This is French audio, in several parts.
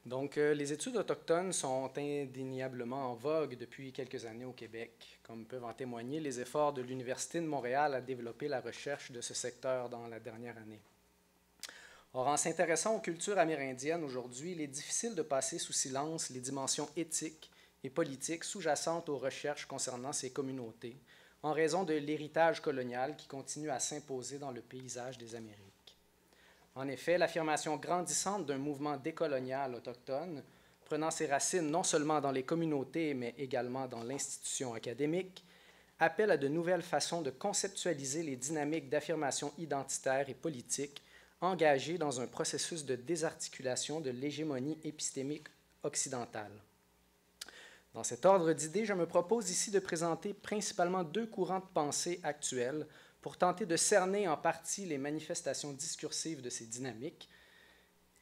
Les études autochtones sont indéniablement en vogue depuis quelques années au Québec, comme peuvent en témoigner les efforts de l'Université de Montréal à développer la recherche de ce secteur dans la dernière année. Or, en s'intéressant aux cultures amérindiennes aujourd'hui, il est difficile de passer sous silence les dimensions éthiques et politiques sous-jacentes aux recherches concernant ces communautés, en raison de l'héritage colonial qui continue à s'imposer dans le paysage des Amériques. En effet, l'affirmation grandissante d'un mouvement décolonial autochtone, prenant ses racines non seulement dans les communautés, mais également dans l'institution académique, appelle à de nouvelles façons de conceptualiser les dynamiques d'affirmation identitaire et politique engagées dans un processus de désarticulation de l'hégémonie épistémique occidentale. Dans cet ordre d'idées, je me propose ici de présenter principalement deux courants de pensée actuels pour tenter de cerner en partie les manifestations discursives de ces dynamiques,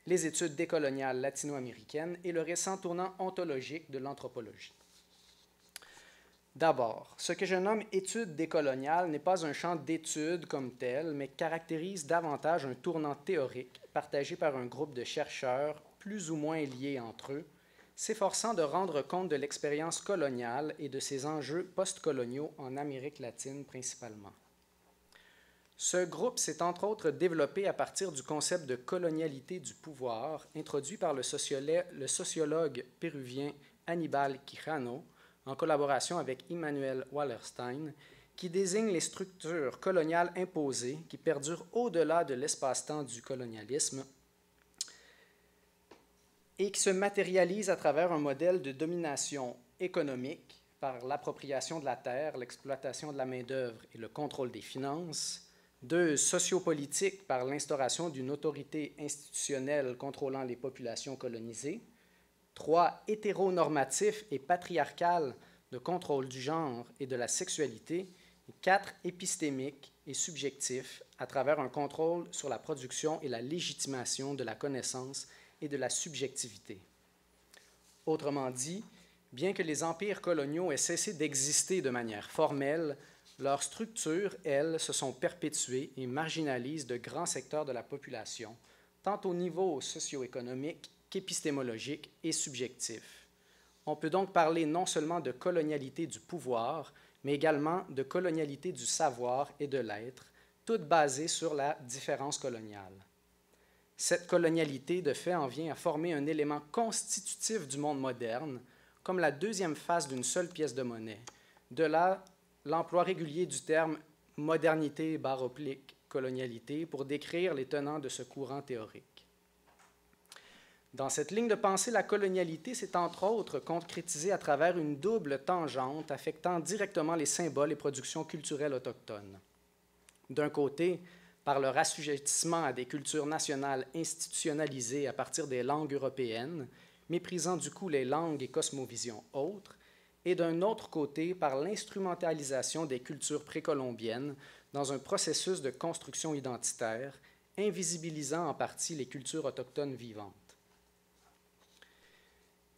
les études décoloniales latino-américaines et le récent tournant ontologique de l'anthropologie. D'abord, ce que je nomme études décoloniales n'est pas un champ d'études comme tel, mais caractérise davantage un tournant théorique partagé par un groupe de chercheurs plus ou moins liés entre eux, s'efforçant de rendre compte de l'expérience coloniale et de ses enjeux postcoloniaux en Amérique latine principalement. Ce groupe s'est entre autres développé à partir du concept de colonialité du pouvoir introduit par le sociologue péruvien Aníbal Quijano en collaboration avec Immanuel Wallerstein, qui désigne les structures coloniales imposées qui perdurent au-delà de l'espace-temps du colonialisme et qui se matérialisent à travers un modèle de domination économique par l'appropriation de la terre, l'exploitation de la main-d'œuvre et le contrôle des finances. 2. Sociopolitique par l'instauration d'une autorité institutionnelle contrôlant les populations colonisées. 3. Hétéronormatif et patriarcal de contrôle du genre et de la sexualité. 4. Épistémique et subjectif à travers un contrôle sur la production et la légitimation de la connaissance et de la subjectivité. Autrement dit, bien que les empires coloniaux aient cessé d'exister de manière formelle, leurs structures, elles, se sont perpétuées et marginalisent de grands secteurs de la population, tant au niveau socio-économique qu'épistémologique et subjectif. On peut donc parler non seulement de colonialité du pouvoir, mais également de colonialité du savoir et de l'être, toutes basées sur la différence coloniale. Cette colonialité, de fait, en vient à former un élément constitutif du monde moderne, comme la deuxième face d'une seule pièce de monnaie. De là, l'emploi régulier du terme « modernité/colonialité » pour décrire les tenants de ce courant théorique. Dans cette ligne de pensée, la colonialité s'est entre autres concrétisée à travers une double tangente affectant directement les symboles et productions culturelles autochtones. D'un côté, par leur assujettissement à des cultures nationales institutionnalisées à partir des langues européennes, méprisant du coup les langues et cosmovisions autres, et d'un autre côté par l'instrumentalisation des cultures précolombiennes dans un processus de construction identitaire, invisibilisant en partie les cultures autochtones vivantes.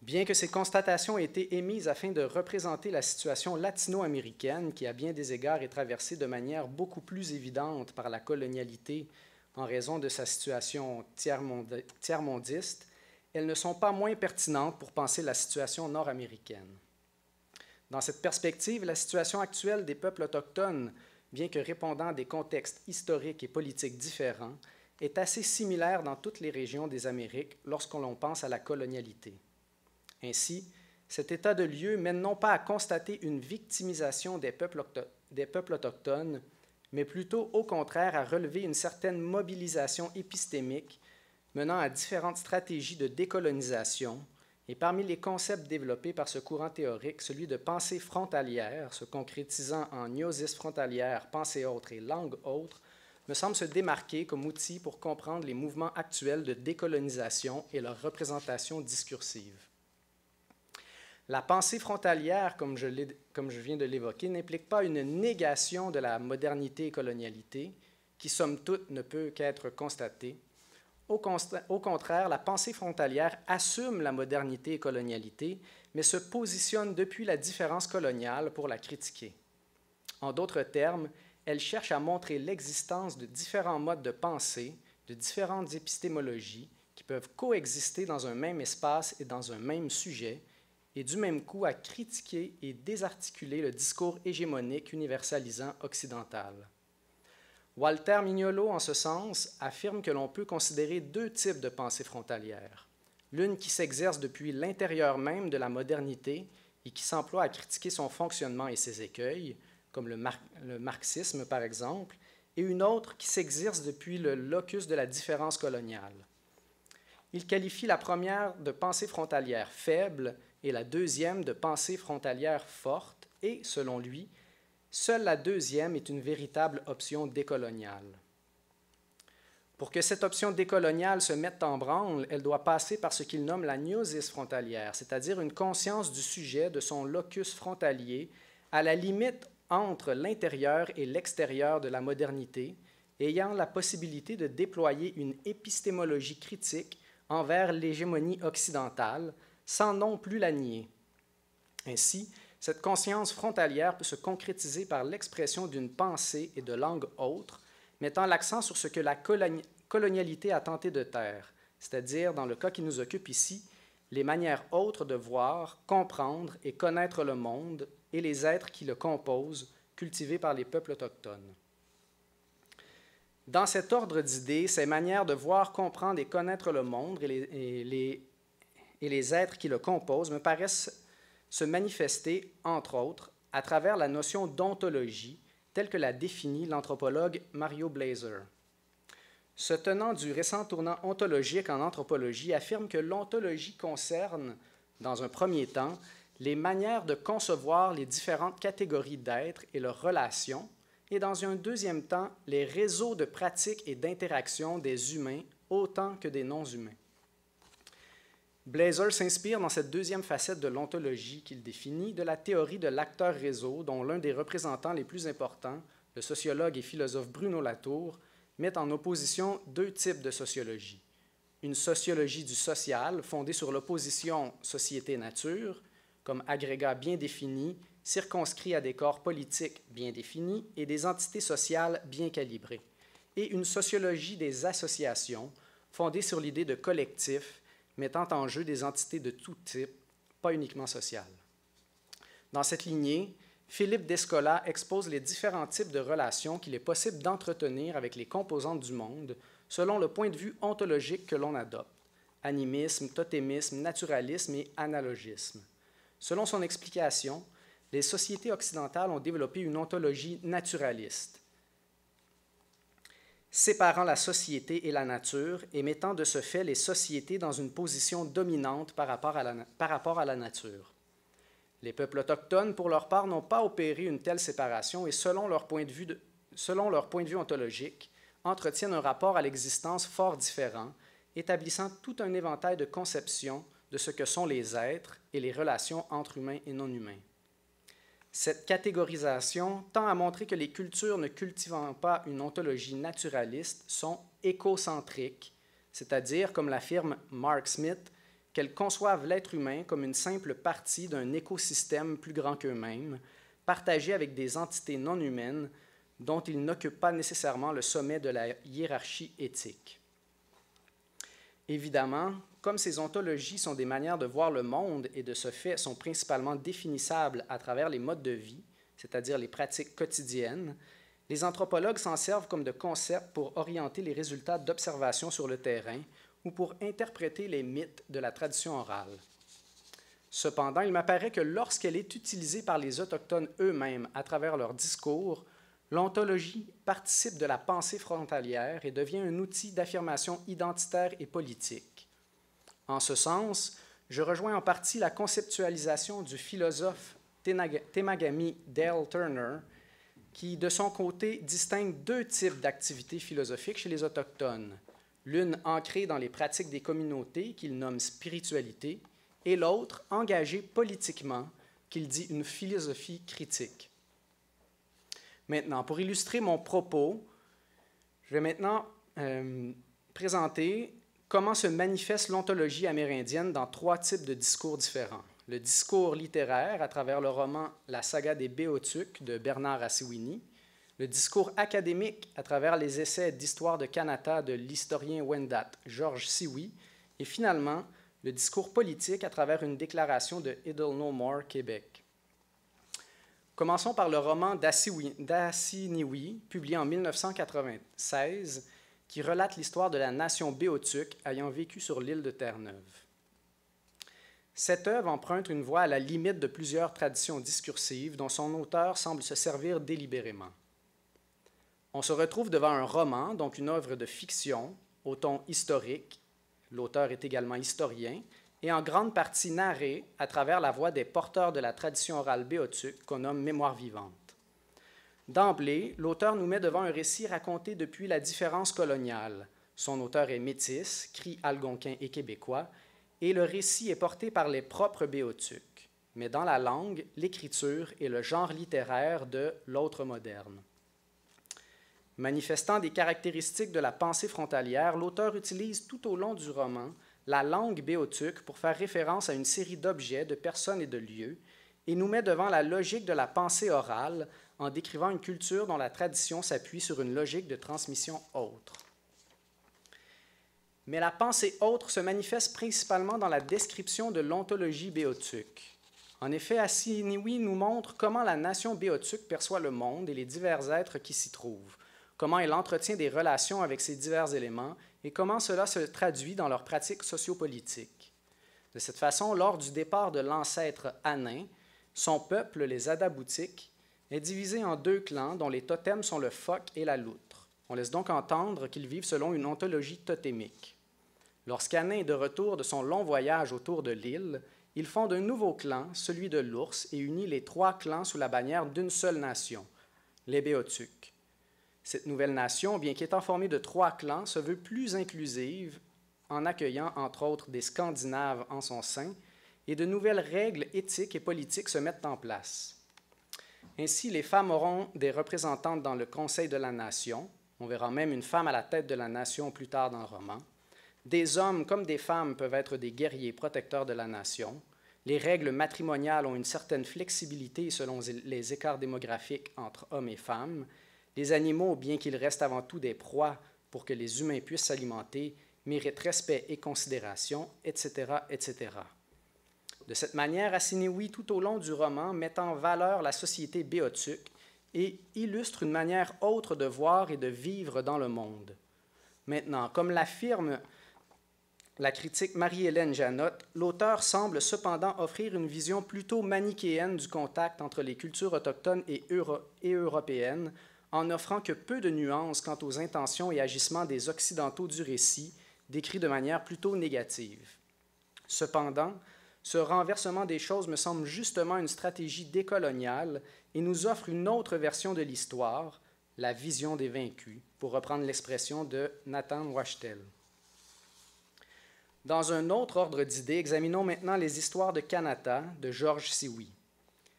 Bien que ces constatations aient été émises afin de représenter la situation latino-américaine, qui à bien des égards est traversée de manière beaucoup plus évidente par la colonialité en raison de sa situation tiers-mondiste, elles ne sont pas moins pertinentes pour penser la situation nord-américaine. Dans cette perspective, la situation actuelle des peuples autochtones, bien que répondant à des contextes historiques et politiques différents, est assez similaire dans toutes les régions des Amériques lorsqu'on pense à la colonialité. Ainsi, cet état de lieu mène non pas à constater une victimisation des peuples autochtones, mais plutôt au contraire à relever une certaine mobilisation épistémique menant à différentes stratégies de décolonisation, et parmi les concepts développés par ce courant théorique, celui de pensée frontalière, se concrétisant en gnosis frontalière, pensée autre et langue autre, me semble se démarquer comme outil pour comprendre les mouvements actuels de décolonisation et leur représentation discursive. La pensée frontalière, comme je viens de l'évoquer, n'implique pas une négation de la modernité et colonialité, qui somme toute ne peut qu'être constatée. Au contraire, la pensée frontalière assume la modernité et colonialité, mais se positionne depuis la différence coloniale pour la critiquer. En d'autres termes, elle cherche à montrer l'existence de différents modes de pensée, de différentes épistémologies, qui qui peuvent coexister dans un même espace et dans un même sujet, et du même coup à critiquer et désarticuler le discours hégémonique universalisant occidental. Walter Mignolo, en ce sens, affirme que l'on peut considérer deux types de pensée frontalière, l'une qui s'exerce depuis l'intérieur même de la modernité et qui s'emploie à critiquer son fonctionnement et ses écueils, comme le marxisme par exemple, et une autre qui s'exerce depuis le locus de la différence coloniale. Il qualifie la première de pensée frontalière faible et la deuxième de pensée frontalière forte, et, selon lui, seule la deuxième est une véritable option décoloniale. Pour que cette option décoloniale se mette en branle, elle doit passer par ce qu'il nomme la gnosis frontalière, c'est-à-dire une conscience du sujet, de son locus frontalier, à la limite entre l'intérieur et l'extérieur de la modernité, ayant la possibilité de déployer une épistémologie critique envers l'hégémonie occidentale, sans non plus la nier. Ainsi, cette conscience frontalière peut se concrétiser par l'expression d'une pensée et de langue autres, mettant l'accent sur ce que la colonialité a tenté de taire, c'est-à-dire, dans le cas qui nous occupe ici, les manières autres de voir, comprendre et connaître le monde et les êtres qui le composent, cultivés par les peuples autochtones. Dans cet ordre d'idées, ces manières de voir, comprendre et connaître le monde et les êtres qui le composent me paraissent se manifester, entre autres, à travers la notion d'ontologie, telle que l'a définie l'anthropologue Mario Blazer. Se tenant du récent tournant ontologique en anthropologie, affirme que l'ontologie concerne, dans un premier temps, les manières de concevoir les différentes catégories d'êtres et leurs relations, et dans un deuxième temps, les réseaux de pratiques et d'interactions des humains autant que des non-humains. Blazer s'inspire dans cette deuxième facette de l'ontologie qu'il définit de la théorie de l'acteur-réseau, dont l'un des représentants les plus importants, le sociologue et philosophe Bruno Latour, met en opposition deux types de sociologie. Une sociologie du social, fondée sur l'opposition société-nature, comme agrégat bien défini, circonscrit à des corps politiques bien définis et des entités sociales bien calibrées, et une sociologie des associations, fondée sur l'idée de collectif, mettant en jeu des entités de tout type, pas uniquement sociales. Dans cette lignée, Philippe Descola expose les différents types de relations qu'il est possible d'entretenir avec les composantes du monde selon le point de vue ontologique que l'on adopte, animisme, totémisme, naturalisme et analogisme. Selon son explication, les sociétés occidentales ont développé une ontologie naturaliste, séparant la société et la nature et mettant de ce fait les sociétés dans une position dominante par rapport à la nature. Les peuples autochtones, pour leur part, n'ont pas opéré une telle séparation et, selon leur point de vue ontologique, entretiennent un rapport à l'existence fort différent, établissant tout un éventail de conceptions de ce que sont les êtres et les relations entre humains et non-humains. Cette catégorisation tend à montrer que les cultures ne cultivant pas une ontologie naturaliste sont écocentriques, c'est-à-dire, comme l'affirme Mark Smith, qu'elles conçoivent l'être humain comme une simple partie d'un écosystème plus grand qu'eux-mêmes, partagé avec des entités non humaines dont ils n'occupent pas nécessairement le sommet de la hiérarchie éthique. Évidemment, comme ces ontologies sont des manières de voir le monde et de ce fait sont principalement définissables à travers les modes de vie, c'est-à-dire les pratiques quotidiennes, les anthropologues s'en servent comme de concept pour orienter les résultats d'observation sur le terrain ou pour interpréter les mythes de la tradition orale. Cependant, il m'apparaît que lorsqu'elle est utilisée par les Autochtones eux-mêmes à travers leurs discours, l'ontologie participe de la pensée frontalière et devient un outil d'affirmation identitaire et politique. En ce sens, je rejoins en partie la conceptualisation du philosophe Temagami Dale Turner, qui, de son côté, distingue deux types d'activités philosophiques chez les Autochtones, l'une ancrée dans les pratiques des communautés, qu'il nomme spiritualité, et l'autre engagée politiquement, qu'il dit une philosophie critique. Maintenant, pour illustrer mon propos, je vais maintenant présenter comment se manifeste l'ontologie amérindienne dans trois types de discours différents. Le discours littéraire à travers le roman La saga des Béotucs de Bernard Asséwini, le discours académique à travers les essais d'histoire de Kanata de l'historien Wendat Georges Sioui, et finalement le discours politique à travers une déclaration de Idle No More, Québec. Commençons par le roman d'Assiniwi, publié en 1996, qui relate l'histoire de la nation béotuc ayant vécu sur l'île de Terre-Neuve. Cette œuvre emprunte une voie à la limite de plusieurs traditions discursives dont son auteur semble se servir délibérément. On se retrouve devant un roman, donc une œuvre de fiction, au ton historique, l'auteur est également historien, et en grande partie narré à travers la voix des porteurs de la tradition orale béotuc qu'on nomme mémoire vivante. D'emblée, l'auteur nous met devant un récit raconté depuis la différence coloniale. Son auteur est métis, cri algonquin et québécois, et le récit est porté par les propres béotucs, mais dans la langue, l'écriture et le genre littéraire de l'autre moderne. Manifestant des caractéristiques de la pensée frontalière, l'auteur utilise tout au long du roman la langue béotuc pour faire référence à une série d'objets, de personnes et de lieux, et nous met devant la logique de la pensée orale en décrivant une culture dont la tradition s'appuie sur une logique de transmission autre. Mais la pensée autre se manifeste principalement dans la description de l'ontologie béotuc. En effet, Assiniwi nous montre comment la nation béotuc perçoit le monde et les divers êtres qui s'y trouvent, comment elle entretient des relations avec ces divers éléments et comment cela se traduit dans leurs pratiques sociopolitiques. De cette façon, lors du départ de l'ancêtre Anin, son peuple, les Adaboutiques, est divisé en deux clans dont les totems sont le phoque et la loutre. On laisse donc entendre qu'ils vivent selon une ontologie totémique. Lorsqu'Anin est de retour de son long voyage autour de l'île, il fonde un nouveau clan, celui de l'ours, et unit les trois clans sous la bannière d'une seule nation, les Béotucs. Cette nouvelle nation, bien qu'étant formée de trois clans, se veut plus inclusive en accueillant entre autres des Scandinaves en son sein, et de nouvelles règles éthiques et politiques se mettent en place. Ainsi, les femmes auront des représentantes dans le Conseil de la Nation, on verra même une femme à la tête de la nation plus tard dans le roman. Des hommes comme des femmes peuvent être des guerriers protecteurs de la nation. Les règles matrimoniales ont une certaine flexibilité selon les écarts démographiques entre hommes et femmes. Les animaux, bien qu'ils restent avant tout des proies pour que les humains puissent s'alimenter, méritent respect et considération, etc., etc. De cette manière, Assiniwi, tout au long du roman, met en valeur la société béotuc et illustre une manière autre de voir et de vivre dans le monde. Maintenant, comme l'affirme la critique Marie-Hélène Janotte, l'auteur semble cependant offrir une vision plutôt manichéenne du contact entre les cultures autochtones et européennes, en n'offrant que peu de nuances quant aux intentions et agissements des Occidentaux du récit, décrits de manière plutôt négative. Cependant, ce renversement des choses me semble justement une stratégie décoloniale et nous offre une autre version de l'histoire, la vision des vaincus, pour reprendre l'expression de Nathan Wachtel. Dans un autre ordre d'idées, examinons maintenant les histoires de Kanata de George Siwi.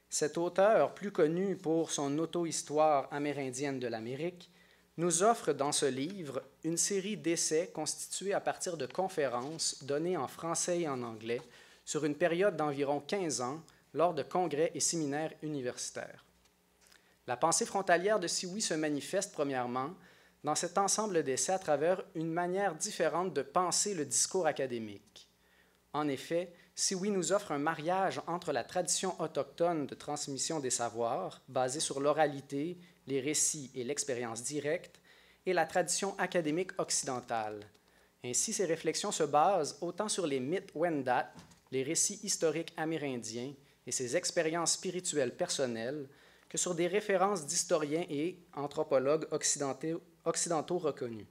Cet auteur, plus connu pour son auto-histoire amérindienne de l'Amérique, nous offre dans ce livre une série d'essais constitués à partir de conférences données en français et en anglais sur une période d'environ 15 ans lors de congrès et séminaires universitaires. La pensée frontalière de Siwi se manifeste premièrement dans cet ensemble d'essais à travers une manière différente de penser le discours académique. En effet, Siwi nous offre un mariage entre la tradition autochtone de transmission des savoirs, basée sur l'oralité, les récits et l'expérience directe, et la tradition académique occidentale. Ainsi, ces réflexions se basent autant sur les mythes Wendat, les récits historiques amérindiens et ses expériences spirituelles personnelles, que sur des références d'historiens et anthropologues occidentaux reconnus.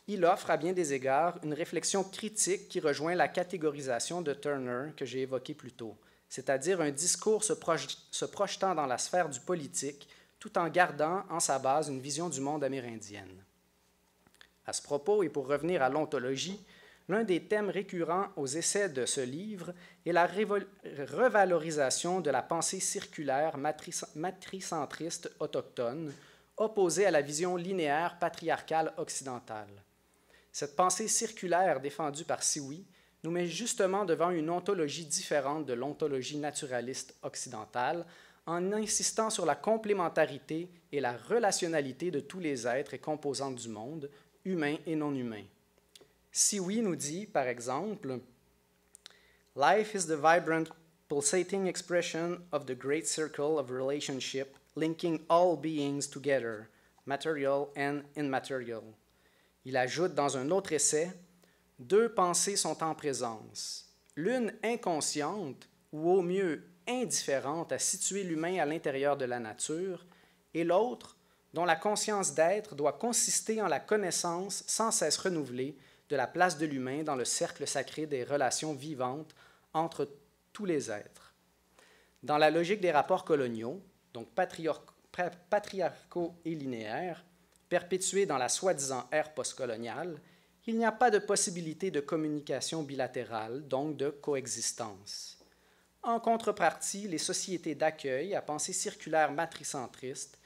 Il offre à bien des égards une réflexion critique qui rejoint la catégorisation de Turner que j'ai évoquée plus tôt, c'est-à-dire un discours se projetant dans la sphère du politique tout en gardant en sa base une vision du monde amérindienne. À ce propos, et pour revenir à l'ontologie, l'un des thèmes récurrents aux essais de ce livre est la revalorisation de la pensée circulaire matricentriste autochtone, opposée à la vision linéaire patriarcale occidentale. Cette pensée circulaire défendue par Siwi nous met justement devant une ontologie différente de l'ontologie naturaliste occidentale, en insistant sur la complémentarité et la relationnalité de tous les êtres et composantes du monde, humains et non humains. Sioui nous dit, par exemple, « Life is the vibrant, pulsating expression of the great circle of relationship linking all beings together, material and immaterial. » Il ajoute dans un autre essai, « Deux pensées sont en présence, l'une inconsciente ou au mieux indifférente à situer l'humain à l'intérieur de la nature, et l'autre dont la conscience d'être doit consister en la connaissance sans cesse renouvelée de la place de l'humain dans le cercle sacré des relations vivantes entre tous les êtres. » Dans la logique des rapports coloniaux, donc patriarcaux et linéaires, perpétués dans la soi-disant ère postcoloniale, il n'y a pas de possibilité de communication bilatérale, donc de coexistence. En contrepartie, les sociétés d'accueil à pensée circulaire matricentriste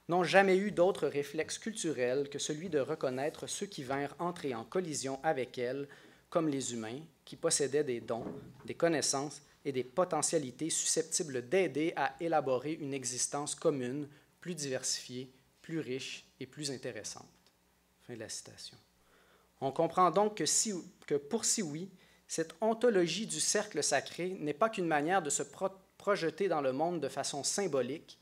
n'ont jamais eu d'autre réflexe culturel que celui de reconnaître ceux qui vinrent entrer en collision avec elles comme les humains, qui possédaient des dons, des connaissances et des potentialités susceptibles d'aider à élaborer une existence commune, plus diversifiée, plus riche et plus intéressante. Fin de la citation. On comprend donc que pour Sioui, cette ontologie du cercle sacré n'est pas qu'une manière de se projeter dans le monde de façon symbolique,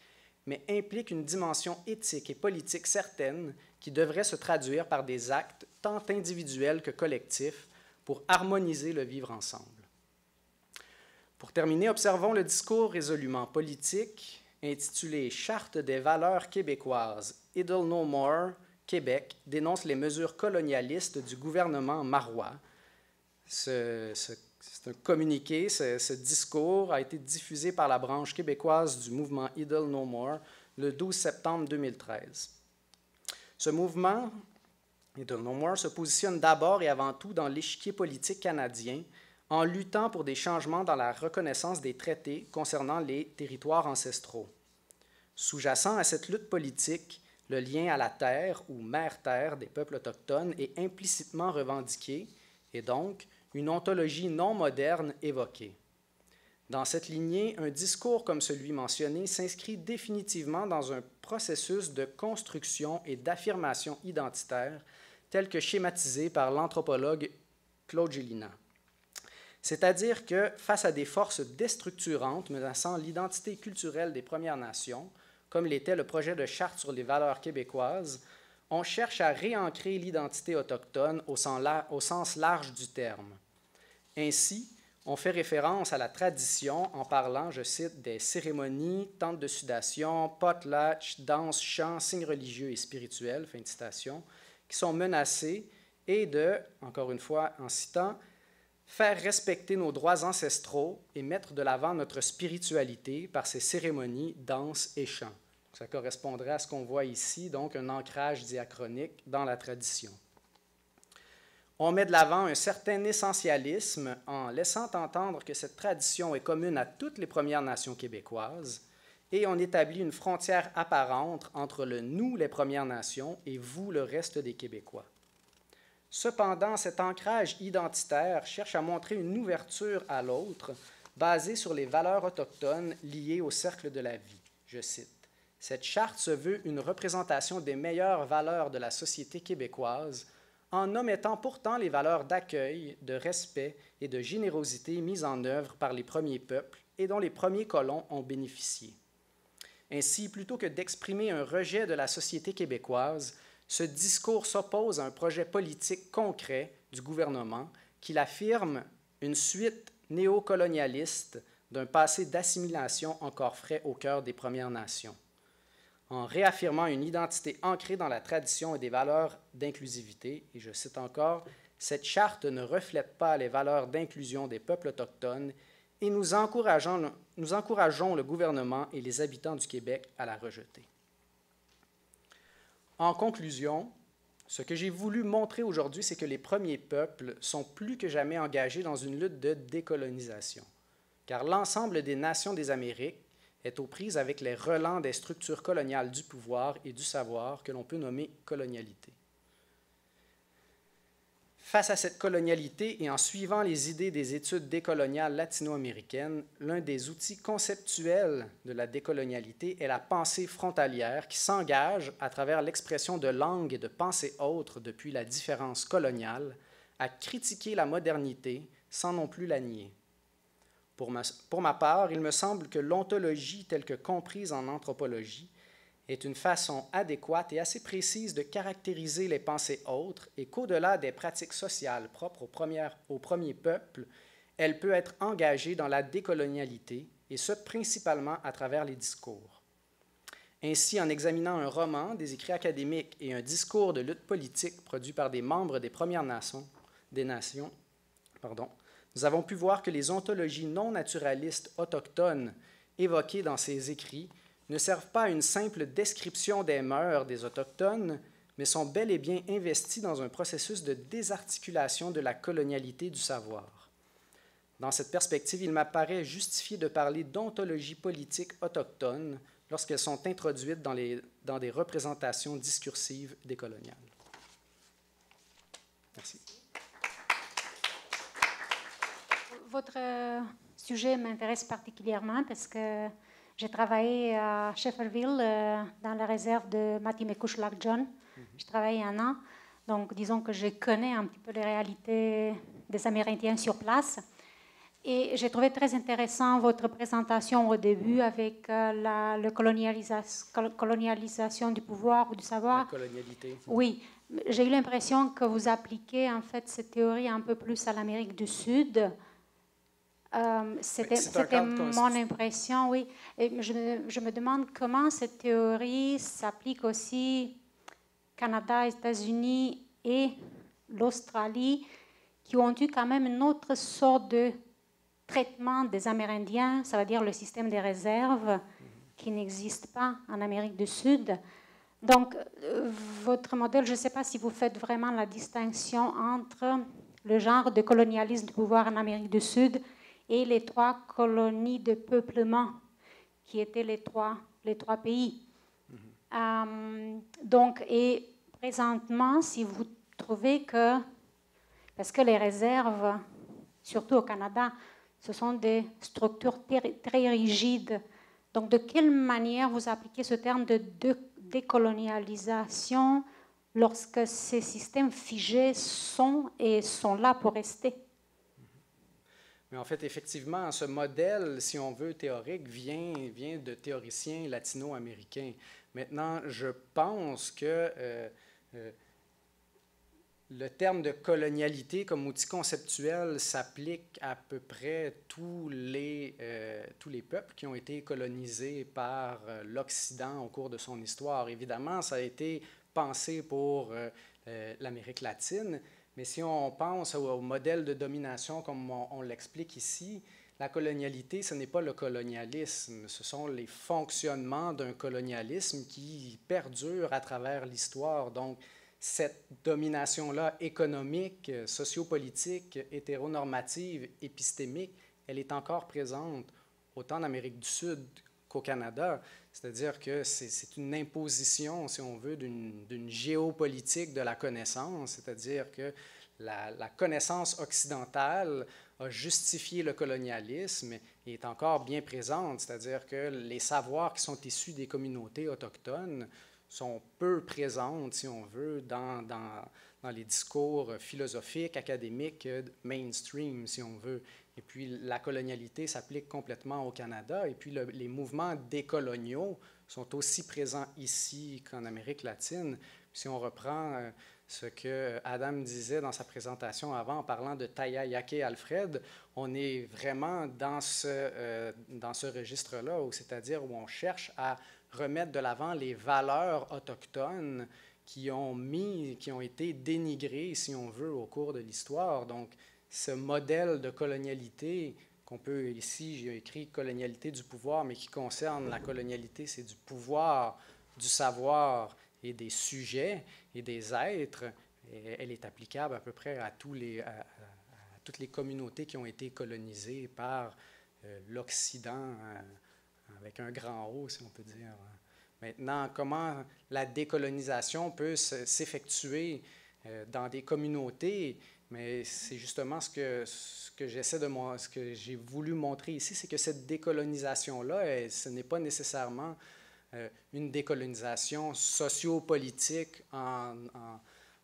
mais implique une dimension éthique et politique certaine qui devrait se traduire par des actes tant individuels que collectifs pour harmoniser le vivre ensemble. Pour terminer, observons le discours résolument politique intitulé « Charte des valeurs québécoises, Idle No More, Québec dénonce les mesures colonialistes du gouvernement marois ». C'est un communiqué, ce discours a été diffusé par la branche québécoise du mouvement Idle No More le 12 septembre 2013. Ce mouvement, Idle No More, se positionne d'abord et avant tout dans l'échiquier politique canadien en luttant pour des changements dans la reconnaissance des traités concernant les territoires ancestraux. Sous-jacent à cette lutte politique, le lien à la terre ou mère-terre des peuples autochtones est implicitement revendiqué et donc une ontologie non moderne évoquée. Dans cette lignée, un discours comme celui mentionné s'inscrit définitivement dans un processus de construction et d'affirmation identitaire tel que schématisé par l'anthropologue Claude Gélinas. C'est-à-dire que, face à des forces déstructurantes menaçant l'identité culturelle des Premières Nations, comme l'était le projet de charte sur les valeurs québécoises, on cherche à réancrer l'identité autochtone au sens large du terme. Ainsi, on fait référence à la tradition en parlant, je cite, des cérémonies, tentes de sudation, potlatch, danses, chants, signes religieux et spirituels, fin de citation, qui sont menacés et de, encore une fois en citant, faire respecter nos droits ancestraux et mettre de l'avant notre spiritualité par ces cérémonies, danses et chants. Ça correspondrait à ce qu'on voit ici, donc un ancrage diachronique dans la tradition. On met de l'avant un certain essentialisme en laissant entendre que cette tradition est commune à toutes les Premières Nations québécoises et on établit une frontière apparente entre le « nous, les Premières Nations » et « vous, le reste des Québécois ». Cependant, cet ancrage identitaire cherche à montrer une ouverture à l'autre basée sur les valeurs autochtones liées au cercle de la vie. Je cite, « Cette charte se veut une représentation des meilleures valeurs de la société québécoise en omettant pourtant les valeurs d'accueil, de respect et de générosité mises en œuvre par les premiers peuples et dont les premiers colons ont bénéficié. Ainsi, plutôt que d'exprimer un rejet de la société québécoise, ce discours s'oppose à un projet politique concret du gouvernement qui affirme une suite néocolonialiste d'un passé d'assimilation encore frais au cœur des Premières Nations, en réaffirmant une identité ancrée dans la tradition et des valeurs d'inclusivité. Et je cite encore, « Cette charte ne reflète pas les valeurs d'inclusion des peuples autochtones et nous encourageons le gouvernement et les habitants du Québec à la rejeter. » En conclusion, ce que j'ai voulu montrer aujourd'hui, c'est que les premiers peuples sont plus que jamais engagés dans une lutte de décolonisation, car l'ensemble des nations des Amériques est aux prises avec les relents des structures coloniales du pouvoir et du savoir que l'on peut nommer colonialité. Face à cette colonialité et en suivant les idées des études décoloniales latino-américaines, l'un des outils conceptuels de la décolonialité est la pensée frontalière qui s'engage à travers l'expression de langues et de pensées autres depuis la différence coloniale à critiquer la modernité sans non plus la nier. Pour ma part, il me semble que l'ontologie telle que comprise en anthropologie est une façon adéquate et assez précise de caractériser les pensées autres et qu'au-delà des pratiques sociales propres aux premiers peuples, elle peut être engagée dans la décolonialité, et ce principalement à travers les discours. Ainsi, en examinant un roman, des écrits académiques et un discours de lutte politique produit par des membres des Premières Nations, nous avons pu voir que les ontologies non naturalistes autochtones évoquées dans ces écrits ne servent pas à une simple description des mœurs des Autochtones, mais sont bel et bien investies dans un processus de désarticulation de la colonialité du savoir. Dans cette perspective, il m'apparaît justifié de parler d'ontologie politique autochtone lorsqu'elles sont introduites dans des représentations discursives décoloniales. Merci. Votre sujet m'intéresse particulièrement parce que j'ai travaillé à Shefferville, dans la réserve de Matimekush-Lac John. Je travaillé 1 an, donc disons que je connais un petit peu les réalités des Amérindiens sur place. Et j'ai trouvé très intéressant votre présentation au début avec la colonialisation du pouvoir ou du savoir. La colonialité. Oui, j'ai eu l'impression que vous appliquez en fait cette théorie un peu plus à l'Amérique du Sud. C'était mon impression, oui. Et je me demande comment cette théorie s'applique aussi Canada, États-Unis et l'Australie, qui ont eu quand même une autre sorte de traitement des Amérindiens, ça veut dire le système des réserves, qui n'existe pas en Amérique du Sud. Donc, votre modèle, je ne sais pas si vous faites vraiment la distinction entre le genre de colonialisme du pouvoir en Amérique du Sud et les 3 colonies de peuplement qui étaient les trois pays. Donc, et présentement, si vous trouvez que, parce que les réserves, surtout au Canada, ce sont des structures très rigides. Donc, de quelle manière vous appliquez ce terme de décolonialisation lorsque ces systèmes figés sont là pour rester? Mais en fait, effectivement, ce modèle, si on veut, théorique, vient de théoriciens latino-américains. Maintenant, je pense que le terme de colonialité comme outil conceptuel s'applique à peu près tous les peuples qui ont été colonisés par l'Occident au cours de son histoire. Évidemment, ça a été pensé pour l'Amérique latine, mais si on pense au modèle de domination comme on l'explique ici, la colonialité, ce n'est pas le colonialisme, ce sont les fonctionnements d'un colonialisme qui perdurent à travers l'histoire. Donc, cette domination-là économique, sociopolitique, hétéronormative, épistémique, elle est encore présente autant en Amérique du Sud qu'au Canada. C'est-à-dire que c'est une imposition, si on veut, d'une géopolitique de la connaissance, c'est-à-dire que la connaissance occidentale a justifié le colonialisme et est encore bien présente, c'est-à-dire que les savoirs qui sont issus des communautés autochtones sont peu présentes, si on veut, dans les discours philosophiques, académiques, mainstream, si on veut. Et puis, la colonialité s'applique complètement au Canada. Et puis, les mouvements décoloniaux sont aussi présents ici qu'en Amérique latine. Puis, si on reprend ce que Adam disait dans sa présentation avant en parlant de Taya Yake Alfred, on est vraiment dans ce registre-là, c'est-à-dire où on cherche à remettre de l'avant les valeurs autochtones qui ont été dénigrées, si on veut, au cours de l'histoire. Donc, ce modèle de colonialité qu'on peut ici, j'ai écrit colonialité du pouvoir, mais qui concerne la colonialité, c'est du pouvoir, du savoir et des sujets et des êtres. Et elle est applicable à peu près à toutes les communautés qui ont été colonisées par l'Occident, avec un grand O, si on peut dire. Maintenant, comment la décolonisation peut s'effectuer dans des communautés? Mais c'est justement ce que j'ai voulu montrer ici, c'est que cette décolonisation-là, ce n'est pas nécessairement une décolonisation sociopolitique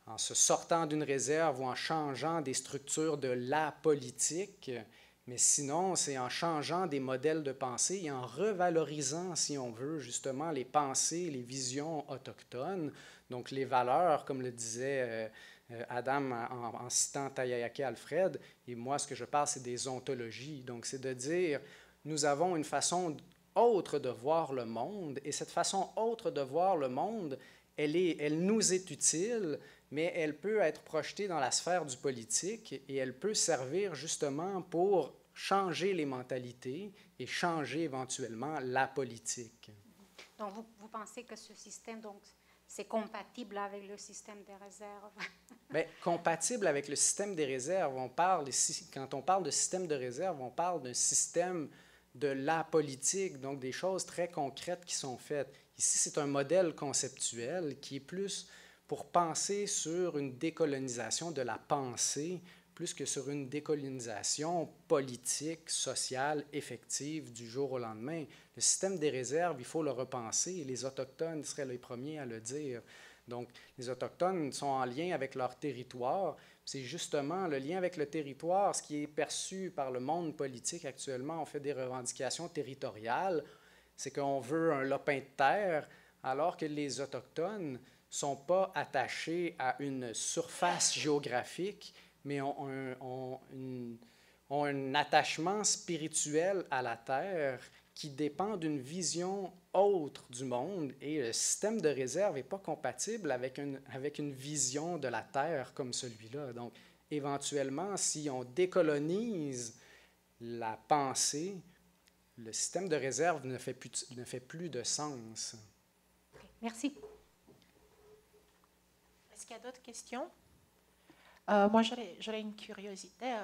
en se sortant d'une réserve ou en changeant des structures de la politique, mais sinon, c'est en changeant des modèles de pensée et en revalorisant, si on veut, justement les pensées, les visions autochtones, donc les valeurs, comme le disait Adam en citant Tayayake Alfred, et moi, ce que je parle, c'est des ontologies. Donc, c'est de dire, nous avons une façon autre de voir le monde, et cette façon autre de voir le monde, elle nous est utile, mais elle peut être projetée dans la sphère du politique et elle peut servir justement pour changer les mentalités et changer éventuellement la politique. Donc, vous pensez que ce système, donc, c'est compatible avec le système des réserves? Bien, compatible avec le système des réserves, quand on parle de système de réserve, on parle d'un système de la politique, donc des choses très concrètes qui sont faites. Ici, c'est un modèle conceptuel qui est plus pour penser sur une décolonisation de la pensée, plus que sur une décolonisation politique, sociale, effective du jour au lendemain. Le système des réserves, il faut le repenser, et les Autochtones seraient les premiers à le dire. Donc, les Autochtones sont en lien avec leur territoire. C'est justement le lien avec le territoire, ce qui est perçu par le monde politique actuellement. On fait des revendications territoriales, c'est qu'on veut un lopin de terre, alors que les Autochtones ne sont pas attachés à une surface géographique, mais ont un attachement spirituel à la terre qui dépend d'une vision autre du monde. Et le système de réserve n'est pas compatible avec une vision de la terre comme celui-là. Donc, éventuellement, si on décolonise la pensée, le système de réserve ne fait plus de sens. Okay. Merci. Est-ce qu'il y a d'autres questions? Moi, j'aurais une curiosité.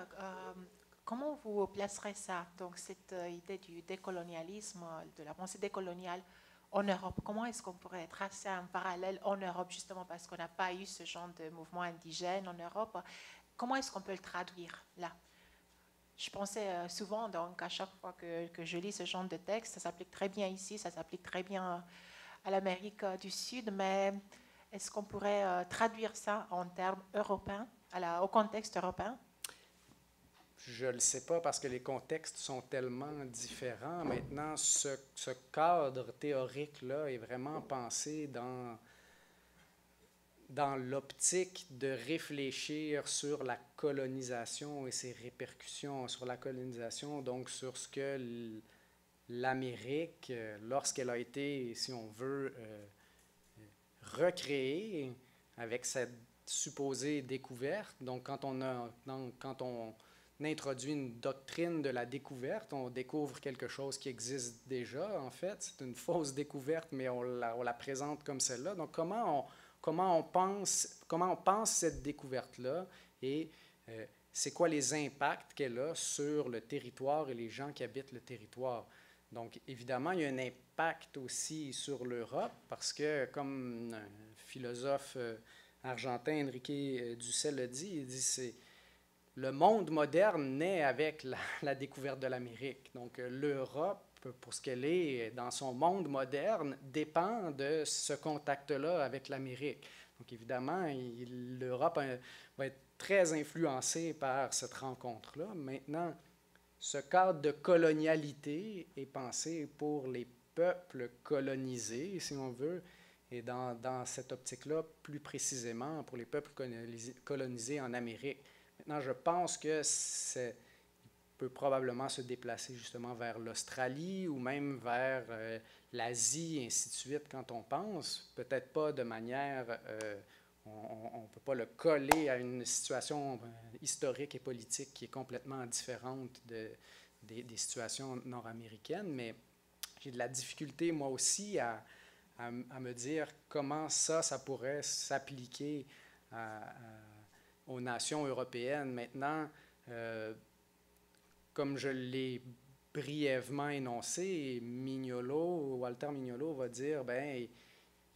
Comment vous placerez ça, donc cette idée du décolonialisme, de la pensée décoloniale en Europe? Comment est-ce qu'on pourrait tracer un parallèle en Europe, justement parce qu'on n'a pas eu ce genre de mouvement indigène en Europe? Comment est-ce qu'on peut le traduire là? Je pensais souvent, donc à chaque fois que je lis ce genre de texte, ça s'applique très bien ici, ça s'applique très bien à l'Amérique du Sud, mais est-ce qu'on pourrait traduire ça en termes européens, au contexte européen? Je ne le sais pas parce que les contextes sont tellement différents. Maintenant, ce cadre théorique-là est vraiment pensé dans l'optique de réfléchir sur la colonisation et ses répercussions sur la colonisation, donc sur ce que l'Amérique, lorsqu'elle a été, si on veut, recréée avec cette supposée découverte. Donc, quand on introduit une doctrine de la découverte, on découvre quelque chose qui existe déjà, en fait. C'est une fausse découverte, mais on la présente comme celle-là. Donc, comment on pense cette découverte-là et c'est quoi les impacts qu'elle a sur le territoire et les gens qui habitent le territoire. Donc, évidemment, il y a un impact aussi sur l'Europe parce que, comme un philosophe argentin, Enrique Dussel, le dit, il dit c'est le monde moderne naît avec la découverte de l'Amérique. Donc, l'Europe, pour ce qu'elle est dans son monde moderne, dépend de ce contact-là avec l'Amérique. Donc, évidemment, l'Europe va être très influencée par cette rencontre-là. Maintenant, ce cadre de colonialité est pensé pour les peuples colonisés, si on veut, et dans cette optique-là, plus précisément pour les peuples colonisés en Amérique. Maintenant, je pense que peut probablement se déplacer justement vers l'Australie ou même vers l'Asie, et ainsi de suite, quand on pense. Peut-être pas de manière... on ne peut pas le coller à une situation historique et politique qui est complètement différente des situations nord-américaines, mais j'ai de la difficulté, moi aussi, à me dire comment ça pourrait s'appliquer aux nations européennes. Maintenant, comme je l'ai brièvement énoncé, Walter Mignolo va dire, ben,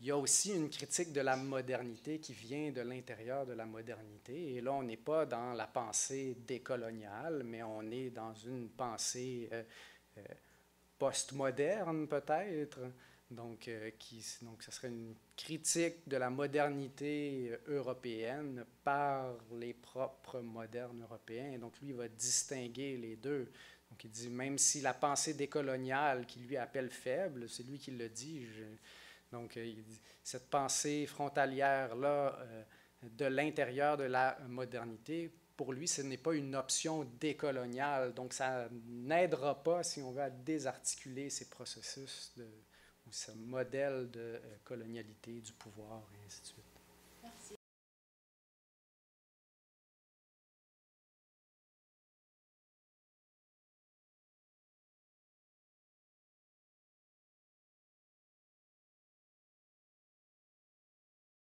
il y a aussi une critique de la modernité qui vient de l'intérieur de la modernité. Et là, on n'est pas dans la pensée décoloniale, mais on est dans une pensée postmoderne, peut-être. Donc, donc, ce serait une critique de la modernité européenne par les propres modernes européens. Et donc, lui, il va distinguer les deux. Donc, il dit, même si la pensée décoloniale, qui lui appelle faible, c'est lui qui le dit. Donc, il dit, cette pensée frontalière-là, de l'intérieur de la modernité, pour lui, ce n'est pas une option décoloniale. Donc, ça n'aidera pas, si on veut, à désarticuler ces processus ou ce modèle de colonialité, du pouvoir, et ainsi de suite.